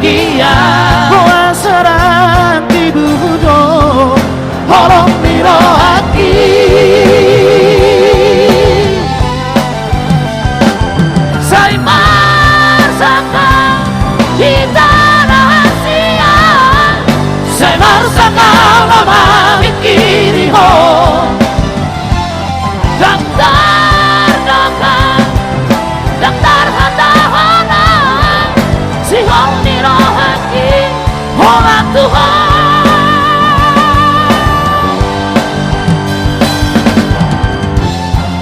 bahagia. Puasaran di budo Holong miro hati. Saya merasakan kita rahasia. Saya merasakan lama mikiri ho. Daftar hatahana si hong ni rohaki hola Tuhan.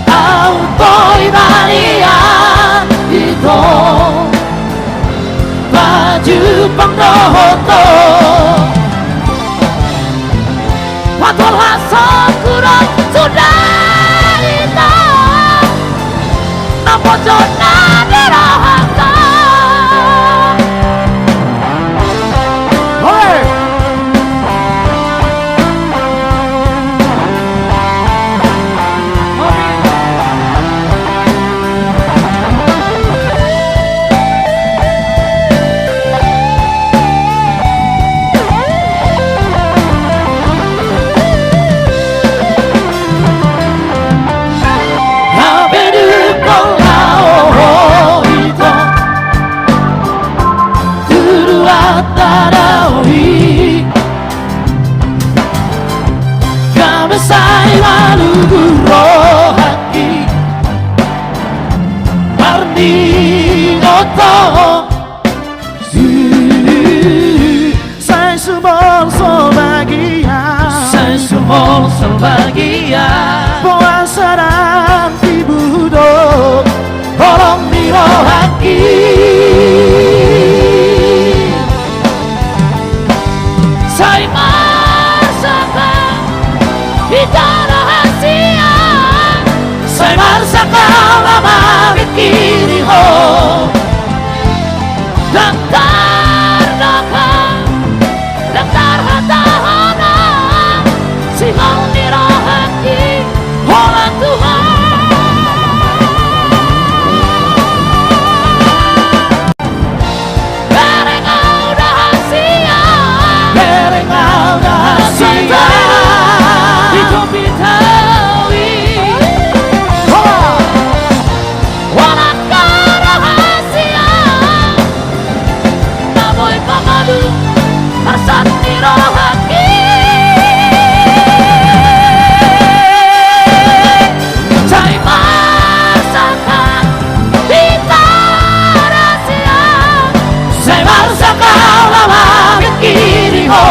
Autoy balian itu baju pangdohoto Patol hasok kurang sudah hitam napojona dirahaka. Sai lalu rohaki Marni oto Saya sumol bahagia. Saya sumol bahagia. Puasaran di budo Holong di rohaki. Saya merasakan kita rahasia. Saya merasakan lama mikiri ho. Daftar hatahana si hong ni rohaki hola Tuhan. Berengau rahasia. Berengau rahasia. Hidup Betawi Wanaka rahasia. Namoy pamadu Harsat ni rohaki. Saya merasakan kita rahasia. Saya merasakan lama mikiri ho.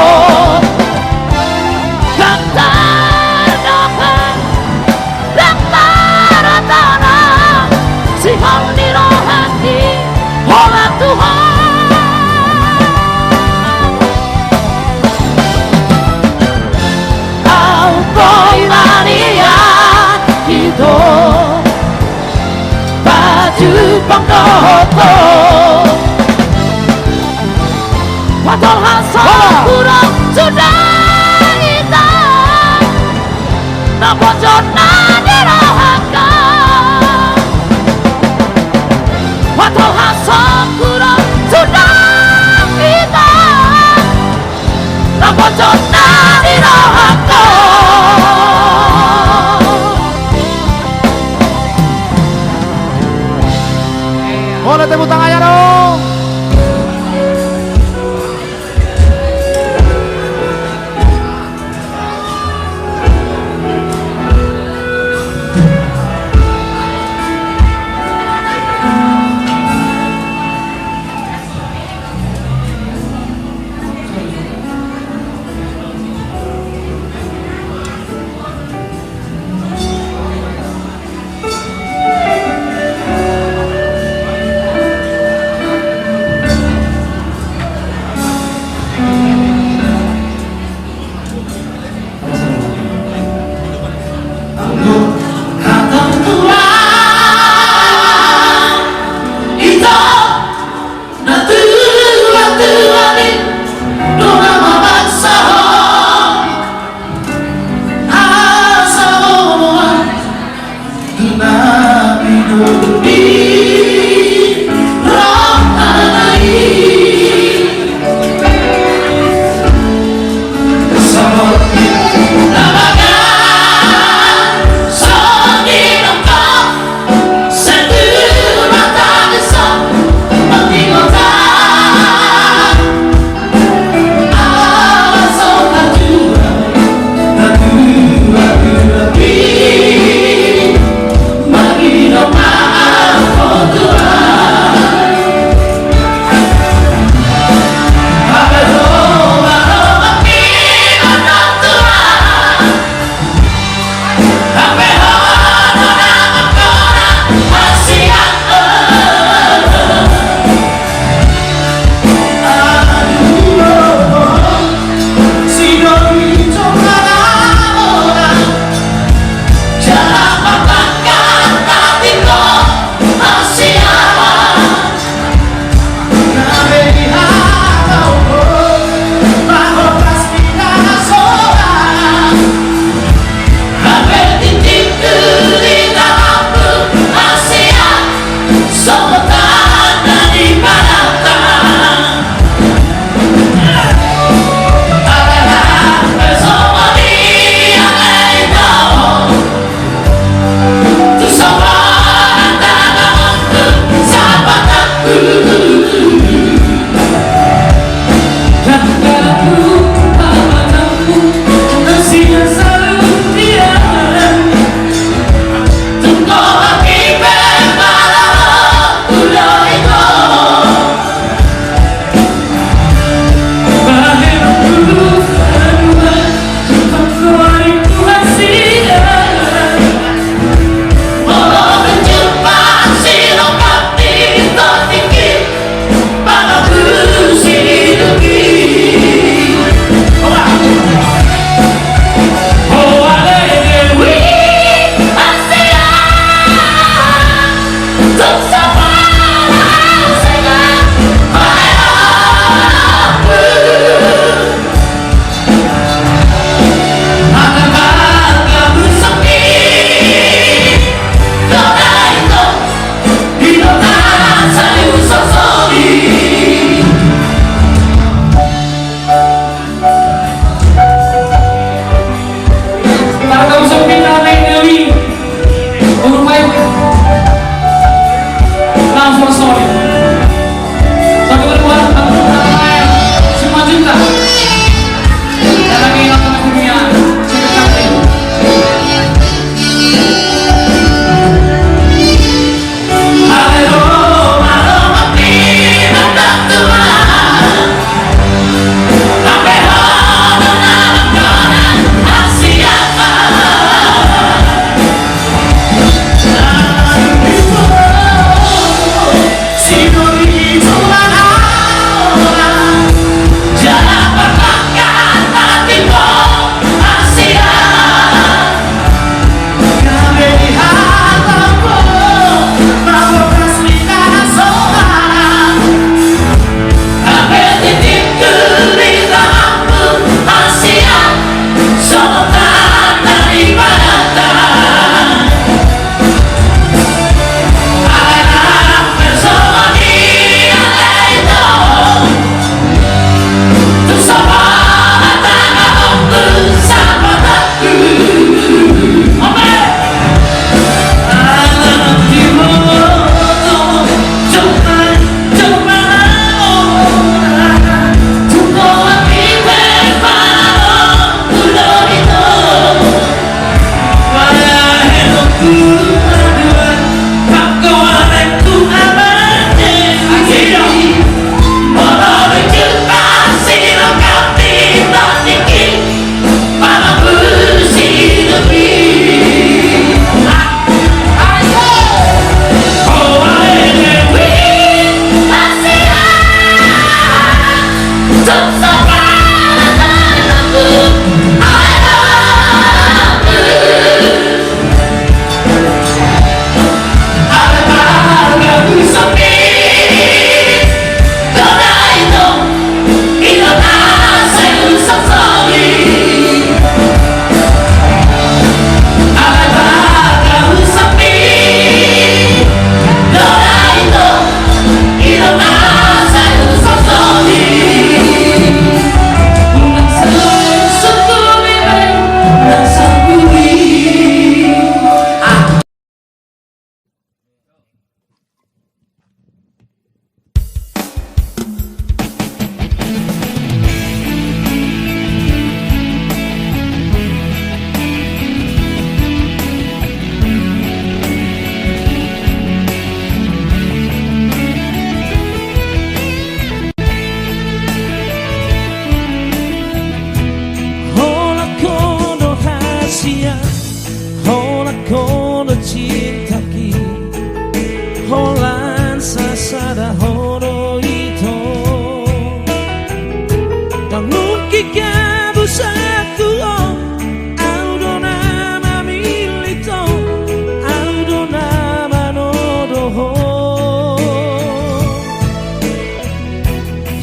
Daftar tanah si hong ni rohaki hola Tuhan. Autoy balian itu baju pangdohoto Patol hasok kurang sudah hitam napojona dirahaka. Patol hasok kurang sudah hitam napojona dirahaka. Boleh tepuk tangannya dong.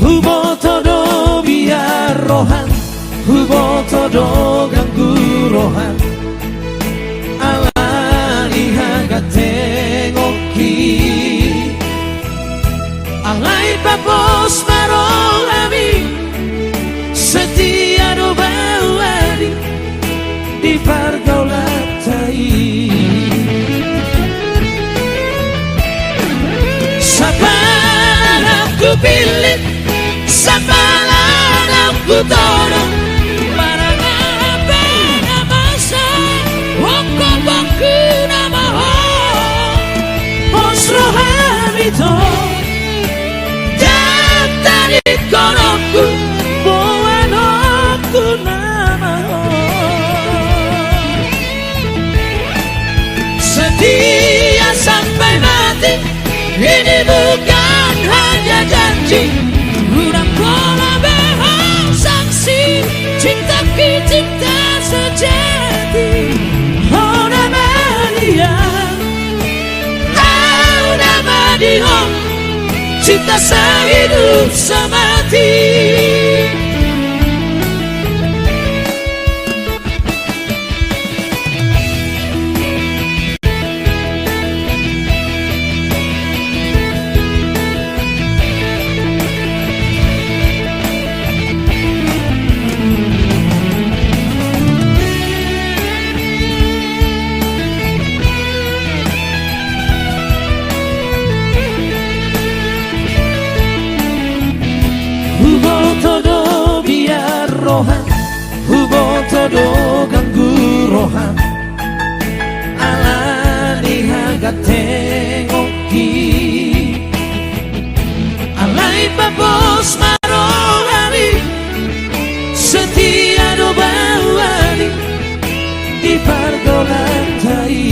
Hubotodo biar rohan, hubotodo ganggu rohan. Alani haga tengoki, alai papos marolami, setia do bawali di pergaulatai. Sapalan aku pilih, sapalan aku tolong. Marang apa nama saya, wongko-wongku nama ho. Osro hamito, jatani konoku, buan aku nama ho. Setia sampai mati, ini bukan hanya janji. Udah pola behang sanksi, cintaku cinta sejati. Oh nama dia, oh nama dia, cinta sehidup semati. Hubotodo biar rohan, hubotodo ganggu rohan. Alani haga tengoki, alai babos marolami, setia do bawali di pergaulantai.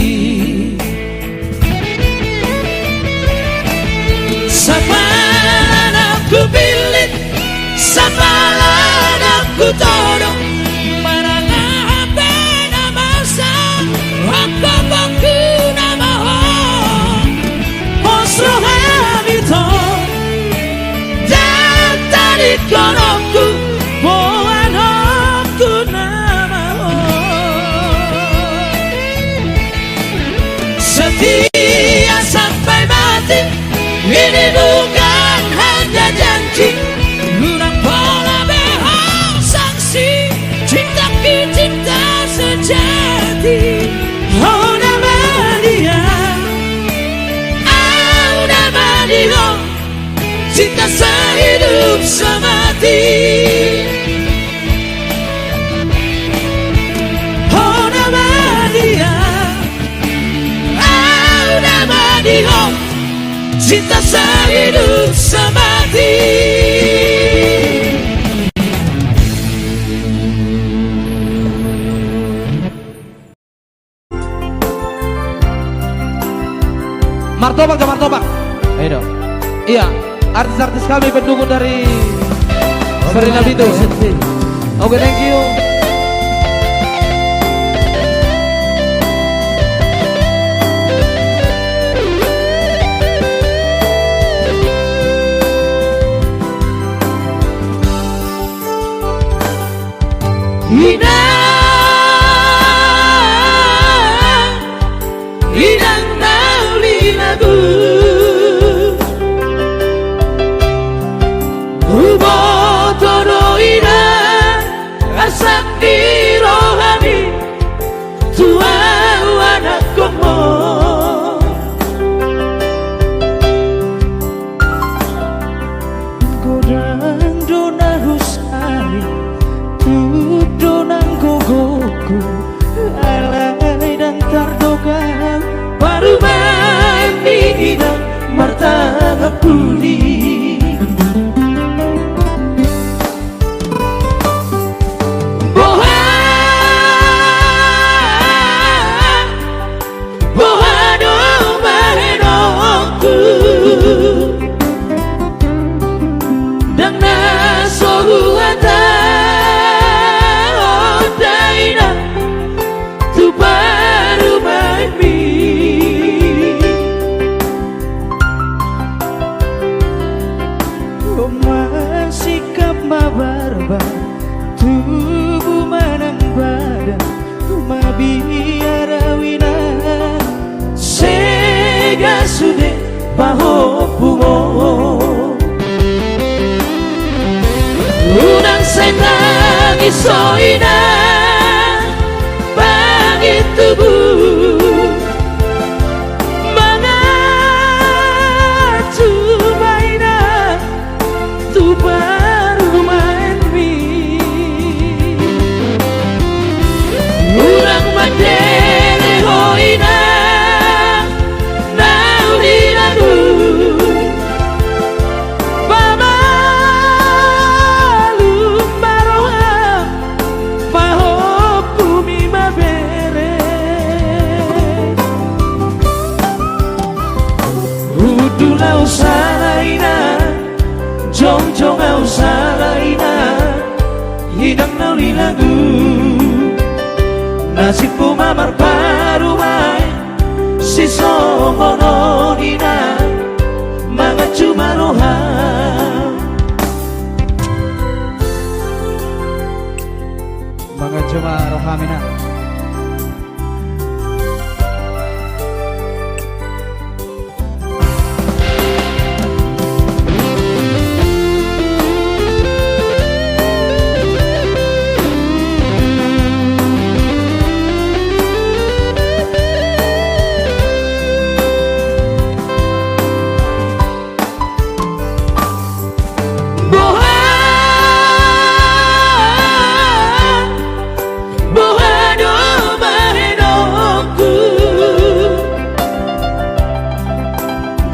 Sapalan aku pilih, sapalan aku tolong. Marang apa nama saya, wongko-wongku nama ho. Osro hamito, jatani konoku, buan aku nama ho. Setia sampai mati, ini bukan hanya janji. Udah pola behang sanksi, cintaku cinta sejati. Oh nama dia, oh nama dia, cinta sehidup semati. Oh nama dia, oh nama dia, cinta sehidup semati. Martopak, martopak. Ayo dong. Iya, artis-artis kami pendukung dari Serena Bito. Oke, thank you. Inang nauli lagu, hubotodo inang asak dirohami, tua anak komo. Godang dona husari, tudonang gogoku, alai dan tardoga. Baru mandi dan martabak puli, bohado mahenoku, dan nasoruata odaina tu baru mandi. saya tangis soina bagi tubuh mengaju maina tu baru main mi urang mandele hoina nauri lagu Udulau salaina, jong-jong au salaina, hidang nauli lagu, nasib pumamar parumai, si songononina, mga cumaroha. Mga cumaroha mina.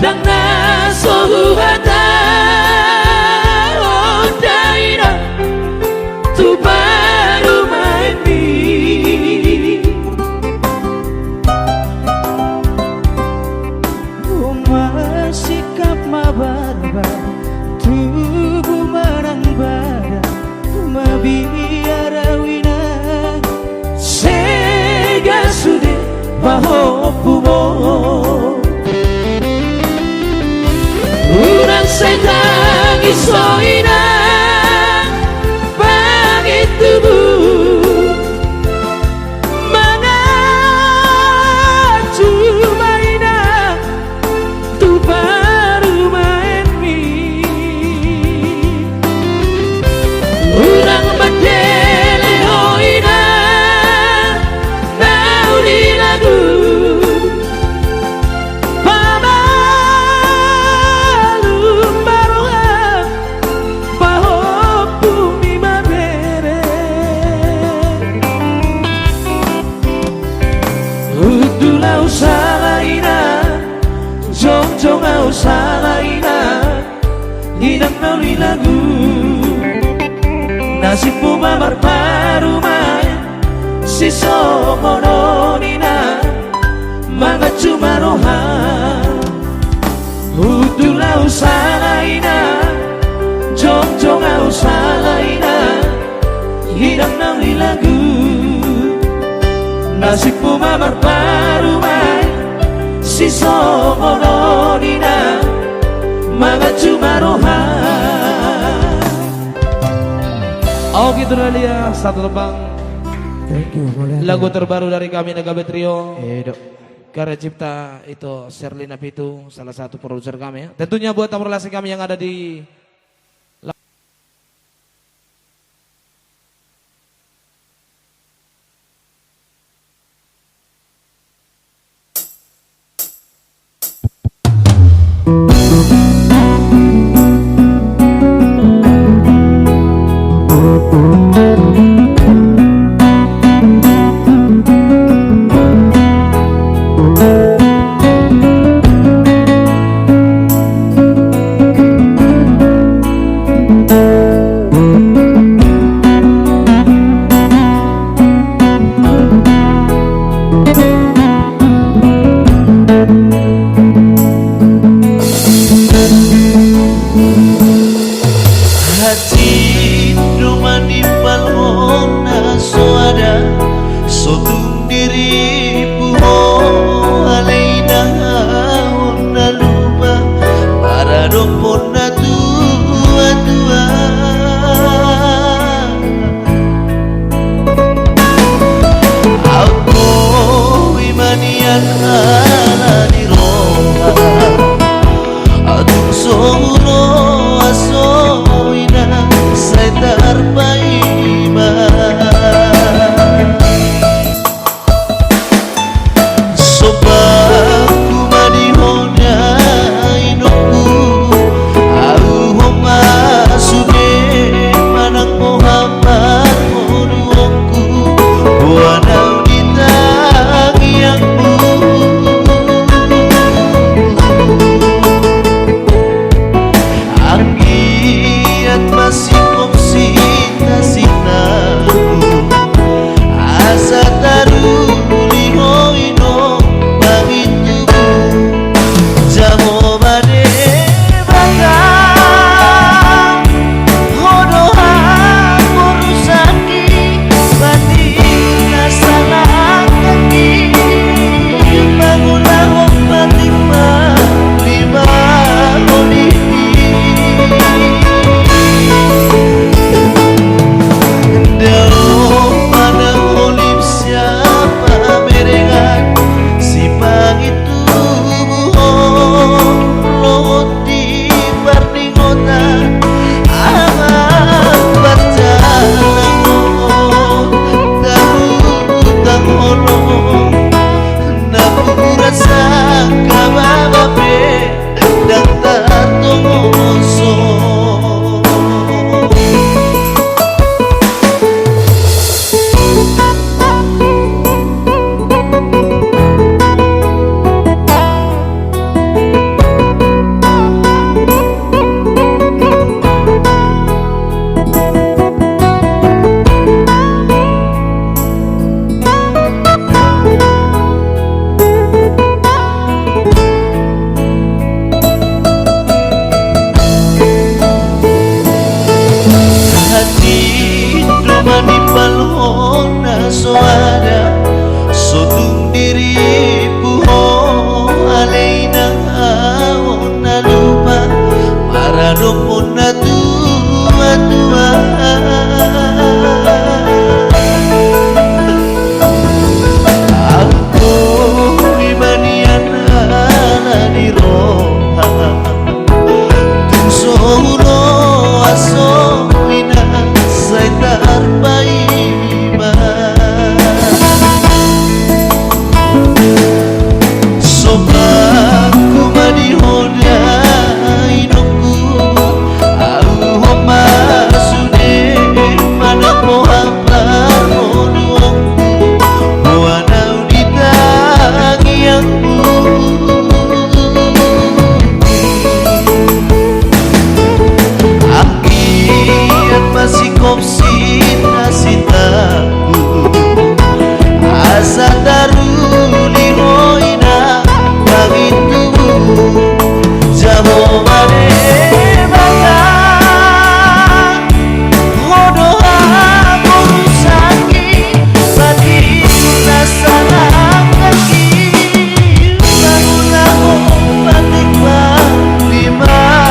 Dang na sohuhata odaina tu baru main mi sikap mabarbar tubuh marang badan mabiarawina sega sude pahopumo urang saya tangis soina bagi tubuh mengaju maina tu baru main mi urang mandele hoina nauli lagu Udulau salaina, jong-jong au salaina, hidang nauli lagu, nasib pumamar parumai, si songononina, mga cumaroha. Udulau salaina, jong-jong au salaina, hidang nauli lagu, nasib pumamar parumai si songononina mga cumaroha. Oh gitu Nalia, satu tebang. Thank you. Lagu terbaru dari kami Nagabe Trio. Edo. Karya cipta itu Sherlina Pitu, salah satu produser kami ya. Tentunya buat tamu relasi kami yang ada di Solo asoina sai tarpai kop sinta-sintaku asa daruli hoina bagitu jamo mane baka ngodo aku rusaki pati nasalah kaki bangun aku batik lima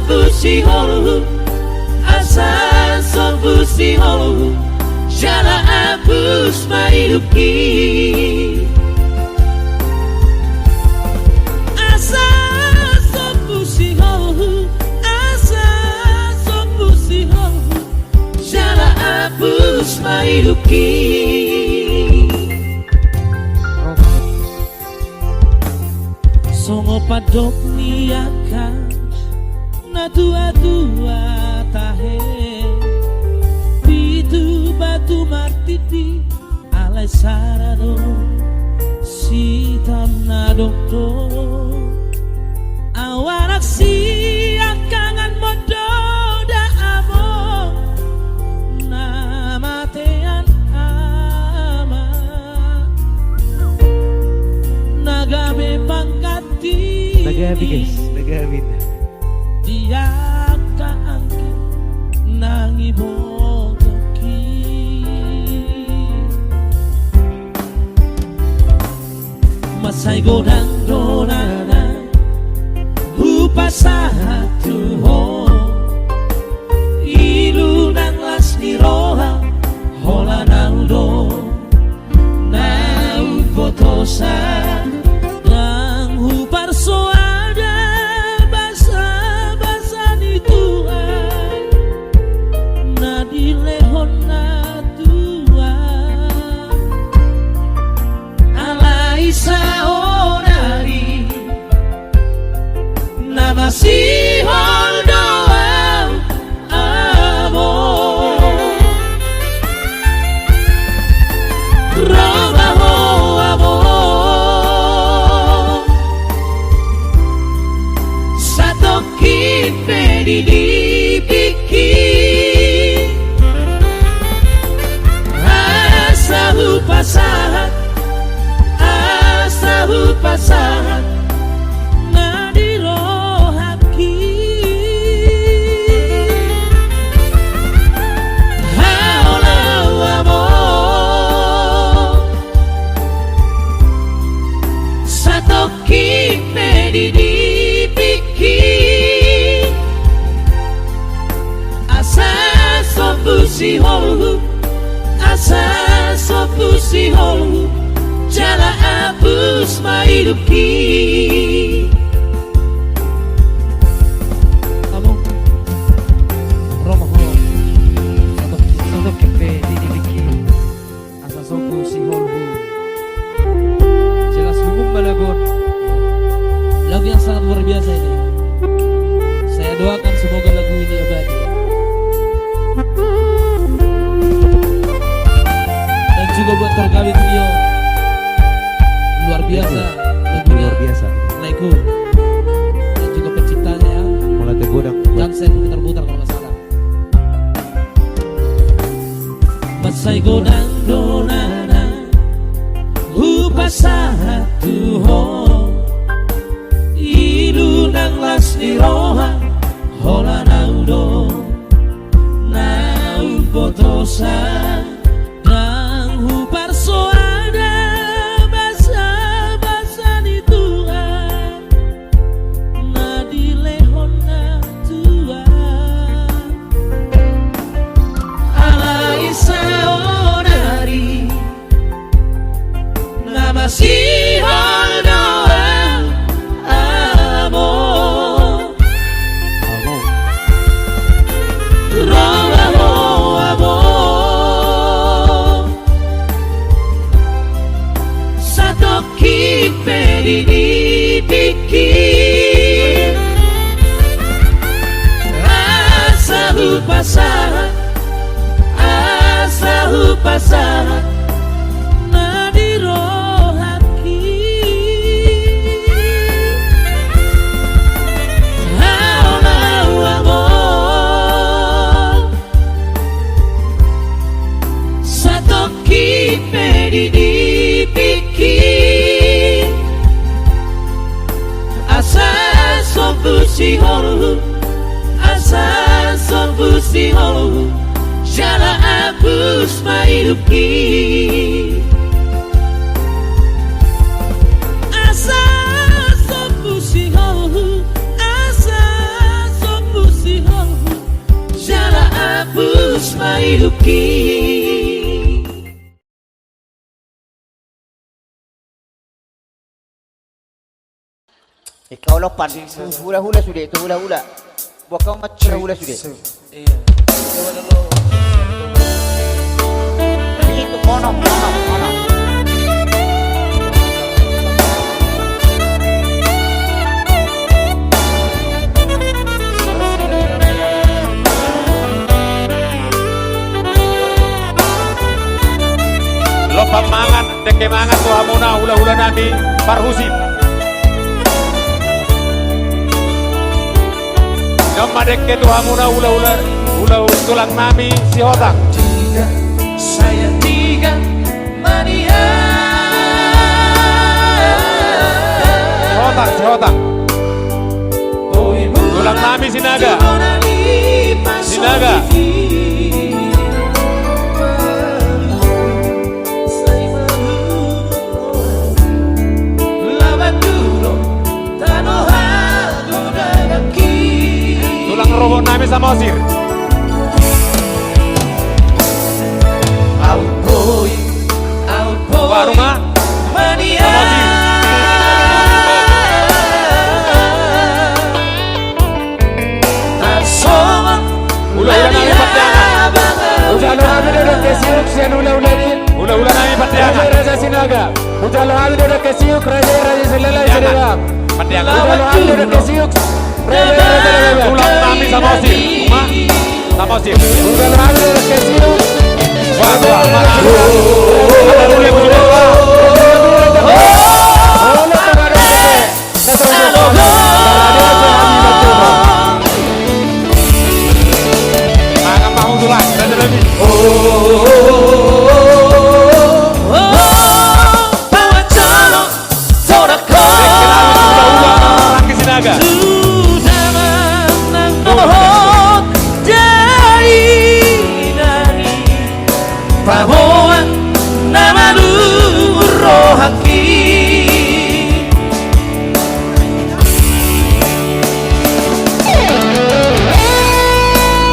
sombusi holu asa sombusi holu jala abus mailuki asa sombusi holu asa sombusi holu jala abus mailuki songo padok niakan na dua-dua tahe pitu batu martiti alai sarado sitam na dokto awarak si akangan modo da amo na matean ama nagabe pangkati Nagabi guys, nagabi. dia kaangkin nang ibotoki masay godang donana hupa satu ho ilu nang las ni roha hola naudo nau fotosa nang hupar soada basa ni Tuhan na dilehon na Tuhan alai saonari na masihol doang amo robaho amo satoki pedi dipikir asahu pasahan na dirohaki haolau amo satoki pedi dipikir asa sombusi holu asa sombusi holu jala abus mailuki Kamu Romoho Satu kepe didiliki asa soku si holhu jelas lumung balagon. Lagu yang sangat luar biasa ini. Saya doakan semoga lagu ini abadi dan juga buat terkawin Tio luar biasa lagunya, luar biasa Lego dan juga penciptanya ya mulai tergodang Jansen putar-putar kalau nggak salah. masay godang donana hupa satu ho ilu nang las ni roha hola naudo nau potosa nang hupar soada basa ni Tuhan na dilehon na Tuhan alai saonari na masihol doang amo robaho amo satoki pedi dipikir asahu pasahan na dirohaki haolau amo satoki pedi dipikir asa sombusi holu asa sombusi holu jala abus mailuki asa sombusi holu asa sombusi hapus mailuki. Ikaw lang pan, hula-hula sudah itu hula-hula. Buat kau macam hula sudah. Iya. Itu kono. Lo pamangan, tekemangan tuh hamuna hula-hula nami parhusim. Nama dekke tuh hamuna hula-hula tulang nami si hotang. Saya tiga mania. Si hotang. Tulang nami sinaga. Sinaga. Tulang robot nami sama osir. Out boy, Rumah mania. sama osir. Hula-hula nami patiangan. Hula-hula nami patiangan. Patiangan. Tulang nami sama osir. Rumah sama osir. Wah, marah. Apa boleh Makan mau tulang, dan lebih. Laki sinaga. Paboan nama rohaki.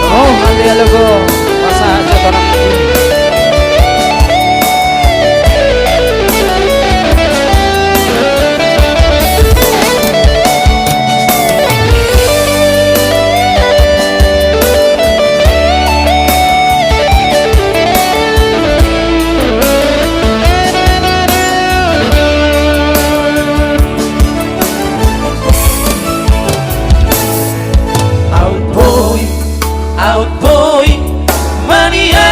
Oh, nanti ada go. Masa aja orang. Out boy mania.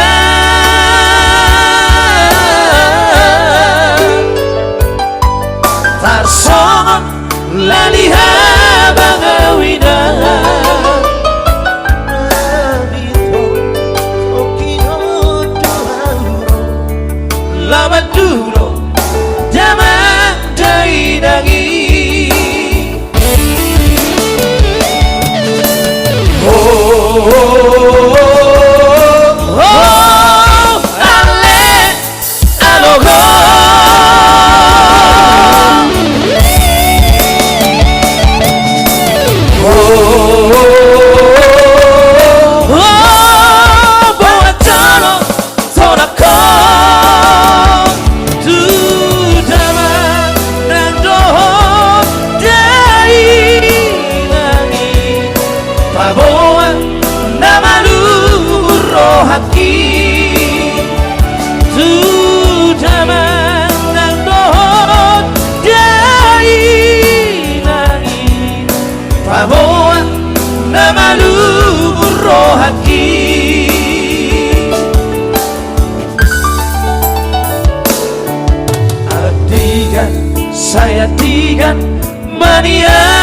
Tarsongon laliha bangawina. Lawan dulu zaman dari daging. Saya tiga mania.